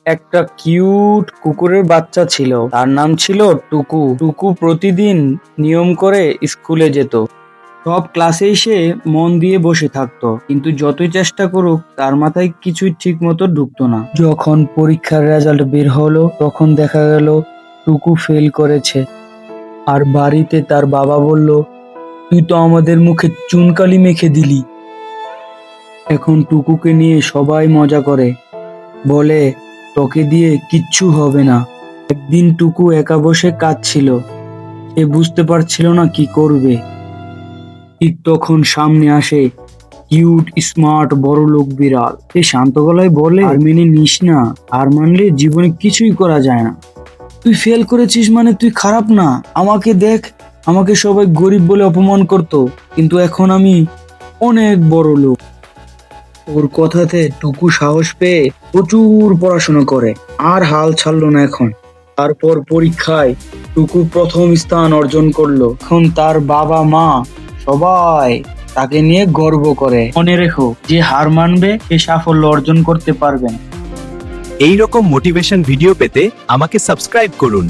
একটা কিউট কুকুরের বাচ্চা ছিল, তার নাম ছিল টুকু। টুকু প্রতিদিন নিয়ম করে স্কুলে যেত। সব ক্লাসেই সে মন দিয়ে বসে থাকতো, কিন্তু যতই চেষ্টা করুক তার মাথায় কিছুই ঠিক মতো ঢুকতো না। যখন পরীক্ষার রেজাল্ট বের হলো তখন দেখা গেল টুকু ফেল করেছে। আর বাড়িতে তার বাবা বলল, তুই তো আমাদের মুখে চুনকালি মেখে দিলি। এখন টুকুকে নিয়ে সবাই মজা করে, বলে তোকে দিয়ে কিচ্ছু হবে না। একদিন টুকু একা বসে কাঁদছিল, সে বুঝতে পারছিল না কি করবে। ঠিক তখন সামনে আসে কিউট স্মার্ট বড় লোক বিড়াল। সে শান্ত গলায় বলে, আর মেনে নিস না, আর মানলে জীবনে কিছুই করা যায় না। তুই ফেল করেছিস মানে তুই খারাপ না। আমাকে দেখ, আমাকে সবাই গরিব বলে অপমান করতো, কিন্তু এখন আমি অনেক বড় লোক। ওর কথাতে টুকু সাহস পেয়ে প্রচুর পড়াশোনা করে, আর হাল ছাড়লো না এখন। তারপর পরীক্ষায় টুকু প্রথম স্থান অর্জন করলো। এখন তার বাবা মা সবাই তাকে নিয়ে গর্ব করে। মনে রেখো, যে হার মানবে সে সাফল্য অর্জন করতে পারবে না। এই রকম মোটিভেশন ভিডিও পেতে আমাকে সাবস্ক্রাইব করুন।